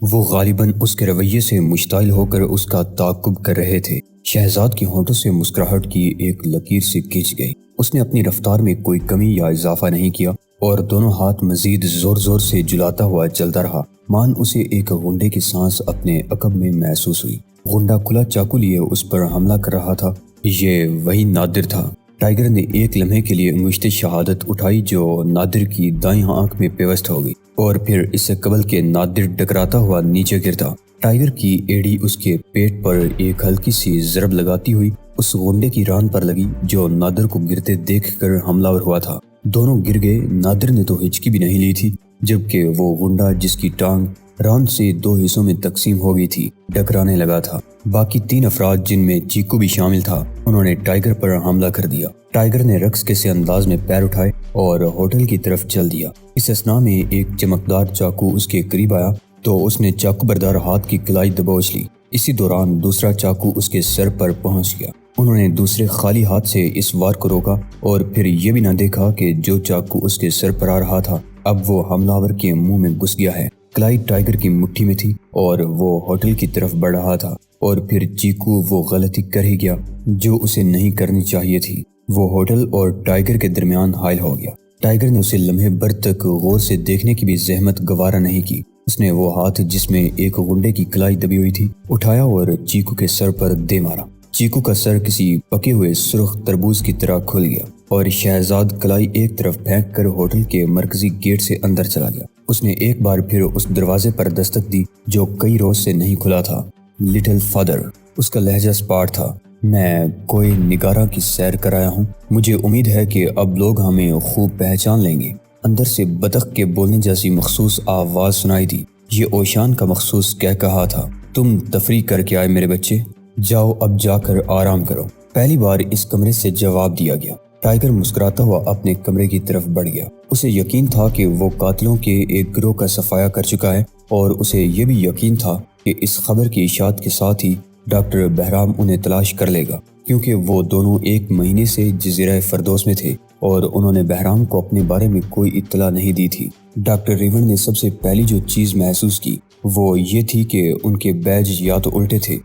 وہ غالباً اس کے رویے سے مشتعل ہو کر اس کا تعاقب کر رہے تھے۔ شہزاد کی ہونٹوں سے مسکراہٹ کی ایک لکیر سے کھنچ گئی۔ اس نے اپنی رفتار میں کوئی کمی یا اضافہ نہیں کیا اور دونوں ہاتھ مزید زور زور سے جلاتا ہوا چلتا رہا۔ مان اسے ایک غنڈے کی سانس اپنے عقب میں محسوس ہوئی۔ غنڈا کھلا چاقو لیے اس پر حملہ کر رہا تھا۔ یہ وہی نادر تھا۔ ٹائیگر نے ایک لمحے کے لیے انگشت شہادت اٹھائی جو نادر کی دائیں آنکھ میں پیوست ہو گئی اور پھر اس سے قبل کہ نادر ٹکراتا ہوا نیچے گرتا، ٹائیگر کی ایڑی اس کے پیٹ پر ایک ہلکی سی ضرب لگاتی ہوئی اس غنڈے کی ران پر لگی جو نادر کو گرتے دیکھ کر حملہ آور ہوا تھا۔ دونوں گر گئے۔ نادر نے تو ہچکی بھی نہیں لی تھی جبکہ وہ غنڈا جس کی ٹانگ ران سے 2 حصوں میں تقسیم ہو گئی تھی ڈکرانے لگا تھا۔ باقی 3 افراد جن میں چیکو بھی شامل تھا انہوں نے ٹائیگر پر حملہ کر دیا۔ ٹائیگر نے رقص کے سے انداز میں پیر اٹھائے اور ہوٹل کی طرف چل دیا۔ اس اثناء میں ایک چمکدار چاقو اس کے قریب آیا تو اس نے چاقو بردار ہاتھ کی کلائی دبوچ لی۔ اسی دوران دوسرا چاقو اس کے سر پر پہنچ گیا۔ انہوں نے دوسرے خالی ہاتھ سے اس وار کو روکا اور پھر یہ بھی نہ دیکھا کہ جو چاقو اس کے سر پر آ رہا تھا اب وہ حملہ آور کے منہ میں گھس گیا ہے۔ کلائی ٹائیگر کی مٹھی میں تھی اور وہ ہوٹل کی طرف بڑھ رہا تھا اور پھر چیکو وہ غلطی کر ہی گیا جو اسے نہیں کرنی چاہیے تھی۔ وہ ہوٹل اور ٹائیگر کے درمیان حائل ہو گیا۔ ٹائیگر نے اسے لمحے بھر تک غور سے دیکھنے کی بھی زحمت گوارا نہیں کی۔ اس نے وہ ہاتھ جس میں ایک غنڈے کی کلائی دبی ہوئی تھی اٹھایا اور چیکو کے سر پر دے مارا۔ چیکو کا سر کسی پکے ہوئے سرخ تربوز کی طرح کھل گیا اور شہزاد کلائی ایک طرف پھینک کر ہوٹل کے مرکزی گیٹ سے اندر چلا گیا۔ اس نے ایک بار پھر اس دروازے پر دستک دی جو کئی روز سے نہیں کھلا تھا۔ لٹل فادر، اس کا لہجہ سپاٹ تھا، میں کوئی نگارہ کی سیر کر آیا ہوں۔ مجھے امید ہے کہ اب لوگ ہمیں خوب پہچان لیں گے۔ اندر سے بطخ کے بولنے جیسی مخصوص آواز سنائی دی۔ یہ اوشان کا مخصوص کہہ کہا تھا، تم تفریح کر کے آئے میرے بچے، جاؤ اب جا کر آرام کرو۔ پہلی بار اس کمرے سے جواب دیا گیا۔ ٹائیگر مسکراتا ہوا اپنے کمرے کی طرف بڑھ گیا۔ اسے یقین تھا کہ وہ قاتلوں کے ایک گروہ کا صفایا کر چکا ہے اور اسے یہ بھی یقین تھا کہ اس خبر کی اشاعت کے ساتھ ہی ڈاکٹر بہرام انہیں تلاش کر لے گا، کیونکہ وہ دونوں 1 مہینے سے جزیرہ فردوس میں تھے اور انہوں نے بہرام کو اپنے بارے میں کوئی اطلاع نہیں دی تھی۔ ڈاکٹر ریون نے سب سے پہلی جو چیز محسوس کی وہ یہ تھی کہ ان کے بیج یا تو الٹے تھے۔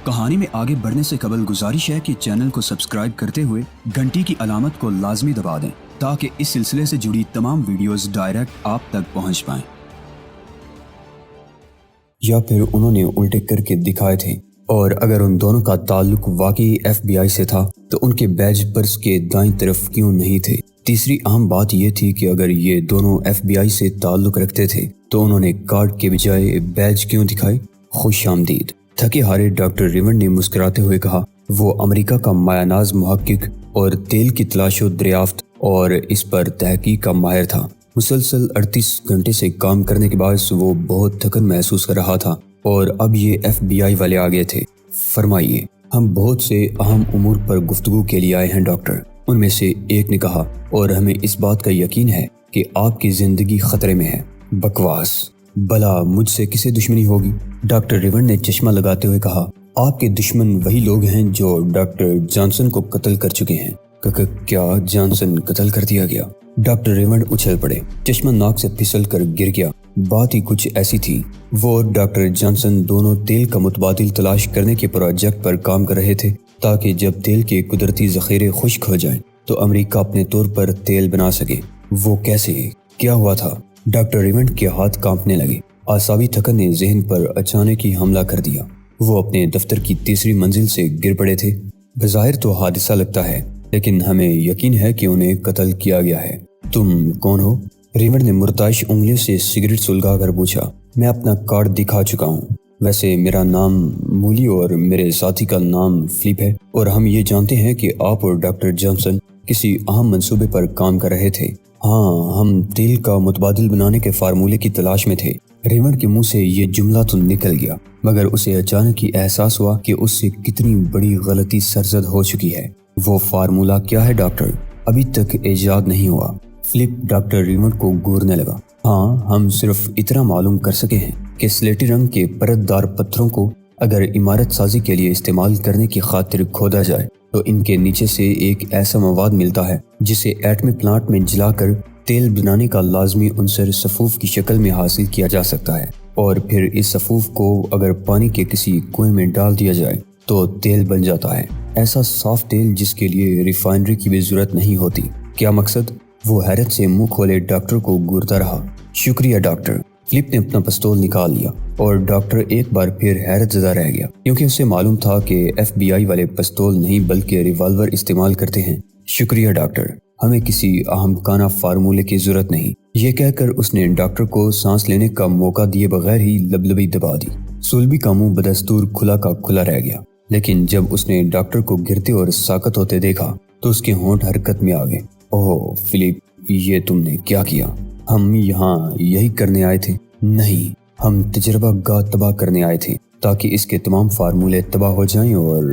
کہانی میں آگے بڑھنے سے قبل گزارش ہے کہ چینل کو سبسکرائب کرتے ہوئے گھنٹی کی علامت کو لازمی دبا دیں تاکہ اس سلسلے سے جڑی تمام ویڈیوز ڈائریکٹ آپ تک پہنچ پائیں۔ یا پھر انہوں نے الٹے کر کے دکھائے تھے، اور اگر ان دونوں کا تعلق واقعی FBI سے تھا تو ان کے بیج پرس کے دائیں طرف کیوں نہیں تھے؟ تیسری اہم بات یہ تھی کہ اگر یہ دونوں FBI سے تعلق رکھتے تھے تو انہوں نے کارڈ کے بجائے بیج کیوں دکھائے؟ خوش آمدید۔ تھکے ہارے ڈاکٹر ریون نے مسکراتے ہوئے کہا، وہ امریکہ کا مایہ ناز محقق اور تیل کی تلاش و دریافت اور اس پر تحقیق کا ماہر تھا۔ مسلسل 38 گھنٹے سے کام کرنے کے باعث وہ بہت تھکن محسوس کر رہا تھا اور اب یہ FBI والے آ گئے تھے۔ فرمائیے، ہم بہت سے اہم امور پر گفتگو کے لیے آئے ہیں ڈاکٹر، ان میں سے ایک نے کہا، اور ہمیں اس بات کا یقین ہے کہ آپ کی زندگی خطرے میں ہے۔ بکواس، بھلا مجھ سے کسے دشمنی ہوگی؟ ڈاکٹر ریون نے چشمہ لگاتے ہوئے کہا، آپ کے دشمن وہی لوگ ہیں جو ڈاکٹر جانسن کو قتل کر چکے ہیں۔ کیا جانسن قتل کر دیا گیا؟ ڈاکٹر ریون اچھل پڑے، چشمہ ناک سے پھسل کر گر گیا۔ بات ہی کچھ ایسی تھی، وہ اور ڈاکٹر جانسن دونوں تیل کا متبادل تلاش کرنے کے پروجیکٹ پر کام کر رہے تھے تاکہ جب تیل کے قدرتی ذخیرے خشک ہو جائیں تو امریکہ اپنے طور پر تیل بنا سکے۔ وہ کیسے؟ کیا ہوا تھا؟ ڈاکٹر ریون کے ہاتھ کانپنے لگے۔ اعصابی تھکن نے ذہن پر اچانک ہی حملہ کر دیا۔ وہ اپنے دفتر کی تیسری منزل سے گر پڑے تھے۔ بظاہر تو حادثہ لگتا ہے لیکن ہمیں یقین ہے کہ انہیں قتل کیا گیا ہے۔ تم کون ہو؟ ریون نے مرتعش انگلیوں سے سگریٹ سلگا کر پوچھا۔ میں اپنا کارڈ دکھا چکا ہوں۔ ویسے میرا نام مولی اور میرے ساتھی کا نام فلپ ہے، اور ہم یہ جانتے ہیں کہ آپ اور ڈاکٹر جانسن کسی اہم منصوبے پر کام کر رہے تھے۔ ہاں، ہم تیل کا متبادل بنانے کے فارمولے کی تلاش میں تھے۔ ریون کے منہ سے یہ جملہ تو نکل گیا مگر اسے اچانک ہی احساس ہوا کہ اس سے کتنی بڑی غلطی سرزد ہو چکی ہے۔ وہ فارمولہ کیا ہے ڈاکٹر؟ ابھی تک ایجاد نہیں ہوا۔ فلپ ڈاکٹر ریون کو گورنے لگا۔ ہاں، ہم صرف اتنا معلوم کر سکے ہیں کہ سلیٹی رنگ کے پرت دار پتھروں کو اگر عمارت سازی کے لیے استعمال کرنے کی خاطر کھودا جائے تو ان کے نیچے سے ایک ایسا مواد ملتا ہے جسے ایٹمی پلانٹ میں جلا کر تیل بنانے کا لازمی عنصر صفوف کی شکل میں حاصل کیا جا سکتا ہے، اور پھر اس سفوف کو اگر پانی کے کسی کنویں میں ڈال دیا جائے تو تیل بن جاتا ہے، ایسا صاف تیل جس کے لیے ریفائنری کی بھی ضرورت نہیں ہوتی۔ کیا مقصد؟ وہ حیرت سے منہ کھولے ڈاکٹر کو گورتا رہا۔ شکریہ ڈاکٹر۔ فلپ نے اپنا پستول نکال لیا اور ڈاکٹر ایک بار پھر حیرت زدہ رہ گیا، کیونکہ اسے معلوم تھا کہ FBI والے پستول نہیں بلکہ ریوالور استعمال کرتے ہیں۔ شکریہ ڈاکٹر، ہمیں کسی احمقانہ فارمولے کی ضرورت نہیں۔ یہ کہہ کر اس نے ڈاکٹر کو سانس لینے کا موقع دیے بغیر ہی لبلبی دبا دی۔ سولبی کا منہ بدستور کھلا کا کھلا رہ گیا، لیکن جب اس نے ڈاکٹر کو گرتے اور ساکت ہوتے دیکھا تو اس کے ہونٹ حرکت میں آ گئے۔ اوہ فلپ، یہ تم نے کیا کیا؟ ہم یہاں یہی کرنے آئے تھے۔ نہیں، ہم تجربہ گاہ تباہ کرنے آئے تھے تاکہ اس کے تمام فارمولے تباہ ہو جائیں۔ اور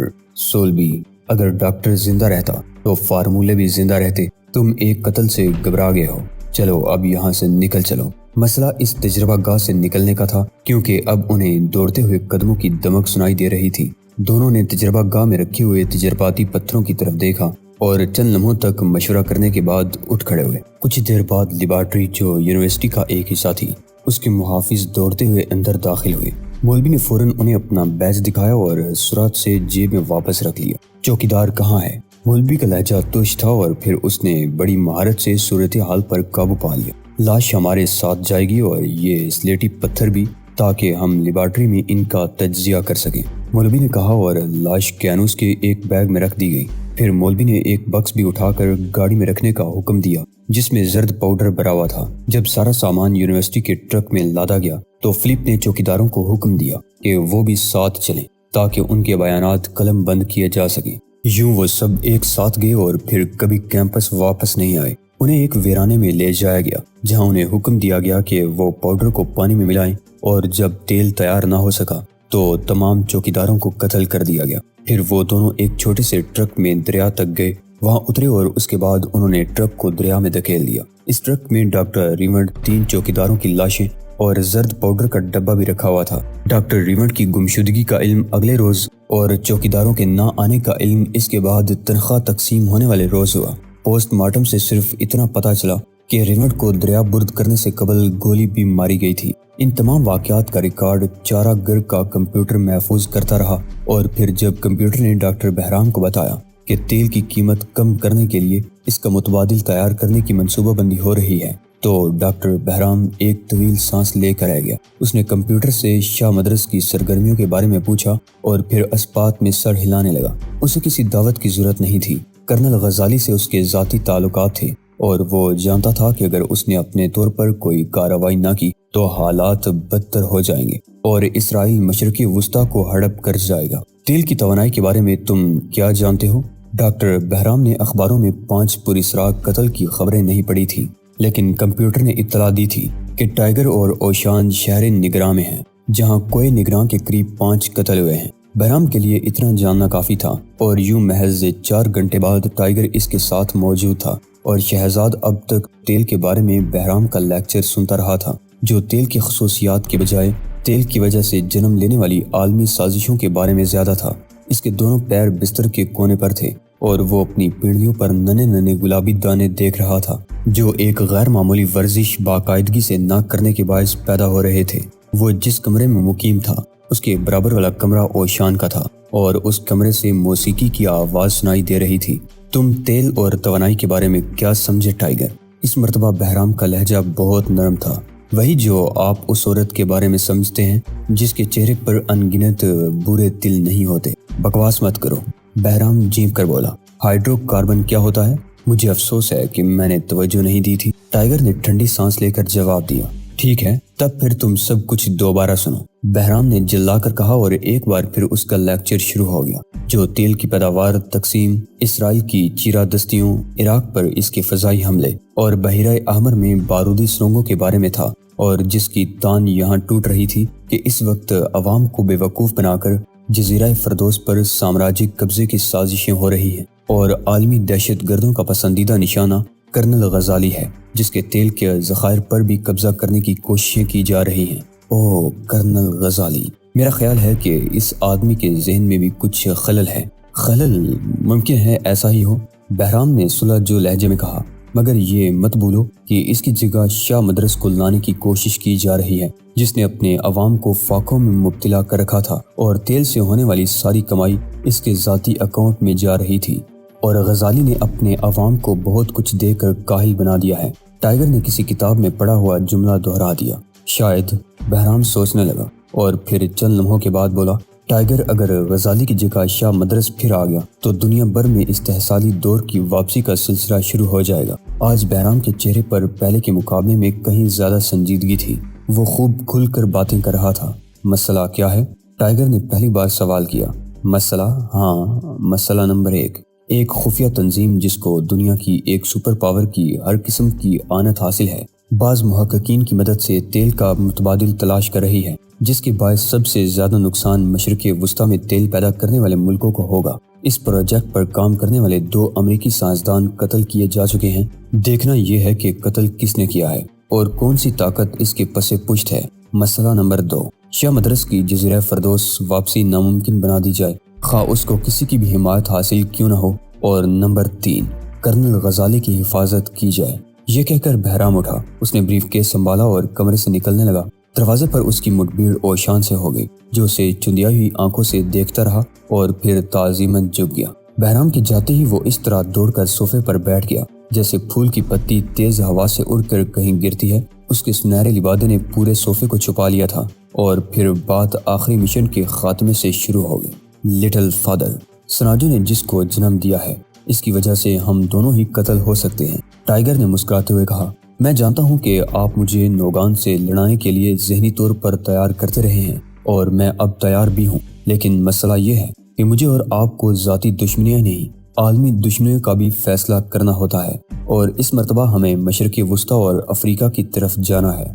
سولبی، اگر ڈاکٹر زندہ رہتا تو فارمولے بھی زندہ رہتے۔ تم ایک قتل سے گھبرا گئے ہو۔ چلو اب یہاں سے نکل چلو۔ مسئلہ اس تجربہ گاہ سے نکلنے کا تھا، کیونکہ اب انہیں دوڑتے ہوئے قدموں کی دمک سنائی دے رہی تھی۔ دونوں نے تجربہ گاہ میں رکھے ہوئے تجرباتی پتھروں کی طرف دیکھا اور چند لمحوں تک مشورہ کرنے کے بعد اٹھ کھڑے ہوئے۔ کچھ دیر بعد لیبارٹری، جو یونیورسٹی کا ایک حصہ تھی، اس کے محافظ دوڑتے ہوئے اندر داخل ہوئے۔ مولوی نے فوراً انہیں اپنا بیج دکھایا اور سرعت سے جیب میں واپس رکھ لیا۔ چوکیدار کہاں ہے؟ مولوی کا لہجہ تش تھا اور پھر اس نے بڑی مہارت سے صورتحال پر قابو پا لیا۔ لاش ہمارے ساتھ جائے گی اور یہ سلیٹی پتھر بھی، تاکہ ہم لیبارٹری میں ان کا تجزیہ کر سکیں، مولوی نے کہا، اور لاش کینوس کے ایک بیگ میں رکھ دی گئی۔ پھر مولوی نے ایک بکس بھی اٹھا کر گاڑی میں رکھنے کا حکم دیا جس میں زرد پاؤڈر بھرا ہوا تھا۔ جب سارا سامان یونیورسٹی کے ٹرک میں لادا گیا تو فلپ نے چوکیداروں کو حکم دیا کہ وہ بھی ساتھ چلیں تاکہ ان کے بیانات قلم بند کیے جا سکیں۔ یوں وہ سب ایک ساتھ گئے اور پھر کبھی کیمپس واپس نہیں آئے۔ انہیں ایک ویرانے میں لے جایا گیا جہاں انہیں حکم دیا گیا کہ وہ پاؤڈر کو پانی میں ملائیں، اور جب تیل تیار نہ ہو سکا تو تمام چوکیداروں کو قتل کر دیا گیا۔ پھر وہ دونوں ایک چھوٹے سے ٹرک میں دریا تک گئے، وہاں اترے اور اس کے بعد انہوں نے ٹرک کو دریا میں دھکیل دیا۔ اس ٹرک میں ڈاکٹر ریونڈ، 3 چوکیداروں کی لاشیں اور زرد پاؤڈر کا ڈبہ بھی رکھا ہوا تھا۔ ڈاکٹر ریونڈ کی گمشدگی کا علم اگلے روز اور چوکیداروں کے نہ آنے کا علم اس کے بعد تنخواہ تقسیم ہونے والے روز ہوا۔ پوسٹ مارٹم سے صرف اتنا پتہ چلا کہ ریونڈ کو دریا برد کرنے سے قبل گولی بھی ماری گئی تھی۔ ان تمام واقعات کا ریکارڈ چارہ گر کا کمپیوٹر محفوظ کرتا رہا، اور پھر جب کمپیوٹر نے ڈاکٹر بہرام کو بتایا کہ تیل کی قیمت کم کرنے کے لیے اس کا متبادل تیار کرنے کی منصوبہ بندی ہو رہی ہے تو ڈاکٹر بہرام ایک طویل سانس لے کر رہ گیا۔ اس نے کمپیوٹر سے شاہ مدرس کی سرگرمیوں کے بارے میں پوچھا اور پھر اسپات میں سر ہلانے لگا۔ اسے کسی دعوت کی ضرورت نہیں تھی۔ کرنل غزالی سے اس کے ذاتی تعلقات تھے اور وہ جانتا تھا کہ اگر اس نے اپنے طور پر کوئی کارروائی نہ کی تو حالات بدتر ہو جائیں گے اور اسرائیل مشرقی وسطی کو ہڑپ کر جائے گا۔ تیل کی توانائی کے بارے میں تم کیا جانتے ہو؟ ڈاکٹر بہرام نے اخباروں میں 5 پراسرار قتل کی خبریں نہیں پڑھی تھی، لیکن کمپیوٹر نے اطلاع دی تھی کہ ٹائیگر اور اوشان شہر نگراں میں ہیں، جہاں کوئے نگراں کے قریب 5 قتل ہوئے ہیں۔ بہرام کے لیے اتنا جاننا کافی تھا، اور یوں محض 4 گھنٹے بعد ٹائیگر اس کے ساتھ موجود تھا، اور شہزاد اب تک تیل کے بارے میں بہرام کا لیکچر سنتا رہا تھا، جو تیل کی خصوصیات کے بجائے تیل کی وجہ سے جنم لینے والی عالمی سازشوں کے بارے میں زیادہ تھا۔ اس کے دونوں پیر بستر کے کونے پر تھے اور وہ اپنی پنڈلیوں پر ننے گلابی دانے دیکھ رہا تھا جو ایک غیر معمولی ورزش باقاعدگی سے نہ کرنے کے باعث پیدا ہو رہے تھے۔ وہ جس کمرے میں مقیم تھا اس کے برابر والا کمرہ اوشان کا تھا، اور اس کمرے سے موسیقی کی آواز سنائی دے رہی تھی۔ تم تیل اور توانائی کے بارے میں کیا سمجھے ٹائیگر؟ اس مرتبہ بہرام کا لہجہ بہت نرم تھا، وہی جو آپ اس عورت کے بارے میں سمجھتے ہیں جس کے چہرے پر انگنت برے تل نہیں ہوتے۔ بکواس مت کرو، بہرام جھینپ کر بولا۔ ہائیڈرو کاربن کیا ہوتا ہے؟ مجھے افسوس ہے کہ میں نے توجہ نہیں دی تھی، ٹائیگر نے ٹھنڈی سانس لے کر جواب دیا۔ ٹھیک ہے، تب پھر تم سب کچھ دوبارہ سنو، بہرام نے جلا کر کہا، اور ایک بار پھر اس کا لیکچر شروع ہو گیا جو تیل کی پیداوار، تقسیم، اسرائیل کی چیرہ دستیوں، عراق پر اس کے فضائی حملے اور بحیرہ احمر میں بارودی سرنگوں کے بارے میں تھا، اور جس کی تان یہاں ٹوٹ رہی تھی کہ اس وقت عوام کو بے وقوف بنا کر جزیرہ فردوس پر سامراجی قبضے کی سازشیں ہو رہی ہیں، اور عالمی دہشت گردوں کا پسندیدہ نشانہ کرنل غزالی ہے جس کے تیل کے ذخائر پر بھی قبضہ کرنے کی کوششیں کی جا رہی ہیں۔ اوہ، کرنل غزالی، میرا خیال ہے کہ اس آدمی کے ذہن میں بھی کچھ خلل ہے۔ خلل؟ ممکن ہے ایسا ہی ہو، بہرام نے سلجھو لہجے میں کہا۔ مگر یہ مت بھولو کہ اس کی جگہ شاہ مدرس کو لانے کی کوشش کی جا رہی ہے، جس نے اپنے عوام کو فاقوں میں مبتلا کر رکھا تھا اور تیل سے ہونے والی ساری کمائی اس کے ذاتی اکاؤنٹ میں جا رہی تھی۔ اور غزالی نے اپنے عوام کو بہت کچھ دے کر کاہل بنا دیا ہے۔ ٹائیگر نے کسی کتاب میں پڑھا ہوا جملہ دہرا دیا۔ شاید بہرام سوچنے لگا اور پھر چند لمحوں کے بعد بولا، ٹائیگر، اگر غزالی کی جگہ شاہ مدرس پھر آ گیا تو دنیا بھر میں استحصالی دور کی واپسی کا سلسلہ شروع ہو جائے گا۔ آج بہرام کے چہرے پر پہلے کے مقابلے میں کہیں زیادہ سنجیدگی تھی۔ وہ خوب کھل کر باتیں کر رہا تھا۔ مسئلہ کیا ہے؟ ٹائیگر نے پہلی بار سوال کیا۔ مسئلہ؟ ہاں، مسئلہ نمبر 1، ایک خفیہ تنظیم جس کو دنیا کی ایک سپر پاور کی ہر قسم کی آنت حاصل ہے، بعض محققین کی مدد سے تیل کا متبادل تلاش کر رہی ہے، جس کے باعث سب سے زیادہ نقصان مشرق وسطیٰ میں تیل پیدا کرنے والے ملکوں کو ہوگا۔ اس پروجیکٹ پر کام کرنے والے 2 امریکی سائنسدان قتل کیے جا چکے ہیں۔ دیکھنا یہ ہے کہ قتل کس نے کیا ہے اور کون سی طاقت اس کے پس پشت ہے۔ مسئلہ نمبر 2، شاہ مدرس کی جزیرہ فردوس واپسی ناممکن بنا دی جائے، خواہ اس کو کسی کی بھی حمایت حاصل کیوں نہ ہو۔ اور نمبر 3، کرنل غزالی کی حفاظت کی جائے۔ یہ کہہ کر بہرام اٹھا۔ اس نے بریف کیس سنبھالا اور کمرے سے نکلنے لگا۔ دروازے پر اس کی مٹ بھیڑ اوشان سے ہو گئی، جو اسے چندیائی ہوئی آنکھوں سے دیکھتا رہا اور پھر تعظیماً جھک گیا۔ بہرام کے جاتے ہی وہ اس طرح دوڑ کر صوفے پر بیٹھ گیا جیسے پھول کی پتی تیز ہوا سے اڑ کر کہیں گرتی ہے۔ اس کے سنہرے لبادے نے پورے صوفے کو چھپا لیا تھا اور پھر بات آخری مشن کے خاتمے سے شروع ہو گئی۔ لٹل فادر، سناجو نے جس کو جنم دیا ہے، اس کی وجہ سے ہم دونوں ہی قتل ہو سکتے ہیں، ٹائیگر نے مسکراتے ہوئے کہا۔ میں جانتا ہوں کہ آپ مجھے نوگان سے لڑانے کے لیے ذہنی طور پر تیار کرتے رہے ہیں اور میں اب تیار بھی ہوں، لیکن مسئلہ یہ ہے کہ مجھے اور آپ کو ذاتی دشمنیاں نہیں، عالمی دشمنیوں کا بھی فیصلہ کرنا ہوتا ہے، اور اس مرتبہ ہمیں مشرق وسطیٰ اور افریقہ کی طرف جانا ہے۔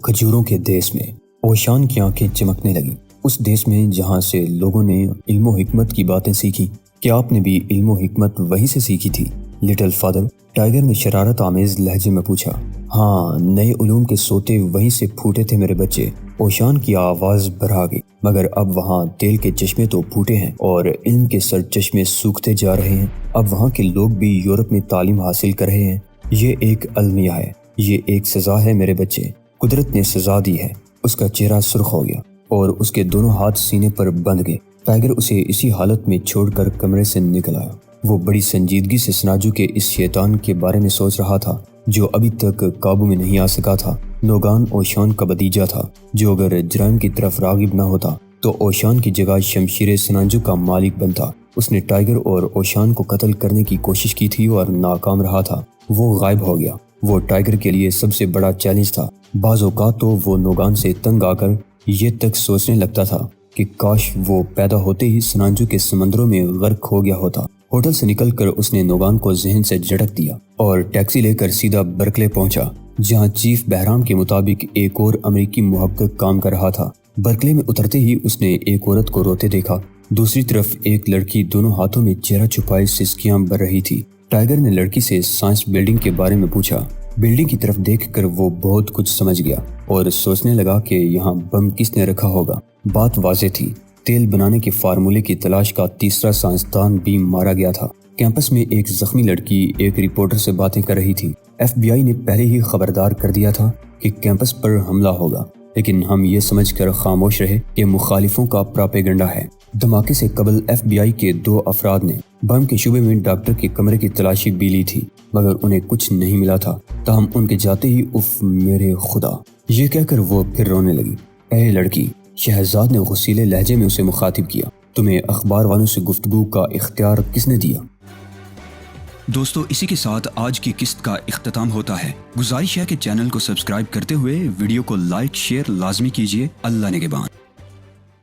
کھجوروں کے دیس میں اوشان کی آنکھیں چمکنے لگی۔ اس دیس میں جہاں سے لوگوں نے علم و حکمت کی باتیں سیکھی، کیا آپ نے بھی علم و حکمت وہیں سے سیکھی تھی لٹل فادر؟ ٹائیگر نے شرارت آمیز لہجے میں پوچھا۔ ہاں، نئے علوم کے سوتے وہیں سے پھوٹے تھے میرے بچے، اوشان کی آواز بھرا گئی، مگر اب وہاں تیل کے چشمے تو پھوٹے ہیں اور علم کے سر چشمے سوکھتے جا رہے ہیں۔ اب وہاں کے لوگ بھی یورپ میں تعلیم حاصل کر رہے ہیں۔ یہ ایک المیہ ہے، یہ ایک سزا ہے میرے بچے، قدرت نے سزا دی ہے۔ اس کا چہرہ سرخ ہو گیا اور اس کے دونوں ہاتھ سینے پر بندھ گئے۔ ٹائیگر اسے اسی حالت میں چھوڑ کر کمرے سے نکل آیا۔ وہ بڑی سنجیدگی سے سناجو کے اس شیطان کے بارے میں سوچ رہا تھا جو ابھی تک قابو میں نہیں آ سکا تھا۔ نوگان اوشان کا بھتیجا تھا جو اگر جرائم کی طرف راغب نہ ہوتا تو اوشان کی جگہ شمشیر سناجو کا مالک بنتا۔ اس نے ٹائیگر اور اوشان کو قتل کرنے کی کوشش کی تھی اور ناکام رہا تھا۔ وہ غائب ہو گیا۔ وہ ٹائیگر کے لیے سب سے بڑا چیلنج تھا۔ بعض اوقات تو وہ نوگان سے تنگ آ کر یہ تک سوچنے لگتا تھا کہ کاش وہ پیدا ہوتے ہی سناجو کے سمندروں میں غرق ہو گیا ہوتا۔ ہوٹل سے نکل کر اس نے نوگان کو ذہن سے جھٹک دیا اور ٹیکسی لے کر سیدھا برکلے پہنچا، جہاں چیف بہرام کے مطابق ایک اور امریکی محقق کام کر رہا تھا۔ برکلے میں اترتے ہی اس نے ایک عورت کو روتے دیکھا۔ دوسری طرف ایک لڑکی دونوں ہاتھوں میں چہرہ چھپائے سسکیاں بھر رہی تھی۔ ٹائیگر نے لڑکی سے سائنس بلڈنگ کے بارے میں پوچھا۔ بلڈنگ کی طرف دیکھ کر وہ بہت کچھ سمجھ گیا اور سوچنے لگا کہ یہاں بم کس نے رکھا ہوگا۔ بات واضح تھی، تیل بنانے کے فارمولے کی تلاش کا تیسرا سائنسدان بھی مارا گیا تھا۔ کیمپس میں ایک زخمی لڑکی ایک رپورٹر سے باتیں کر رہی تھی۔ FBI نے پہلے ہی خبردار کر دیا تھا کہ کیمپس پر حملہ ہوگا، لیکن ہم یہ سمجھ کر خاموش رہے کہ مخالفوں کا پراپیگنڈا ہے۔ دھماکے سے قبل FBI کے 2 افراد نے بم کے شعبے میں ڈاکٹر کے کمرے کی تلاشی بھی لی تھی، مگر انہیں کچھ نہیں ملا تھا۔ تاہم ان کے جاتے ہی اف میرے خدا، یہ کہہ کر وہ پھر رونے لگی۔ اے لڑکی، شہزاد نے غصیلے لہجے میں اسے مخاطب کیا، تمہیں اخبار والوں سے گفتگو کا اختیار کس نے دیا؟ دوستو، اسی کے ساتھ آج کی قسط کا اختتام ہوتا ہے۔ گزارش ہے کہ چینل کو سبسکرائب کرتے ہوئے ویڈیو کو لائک شیئر لازمی کیجیے۔ اللہ نگہبان۔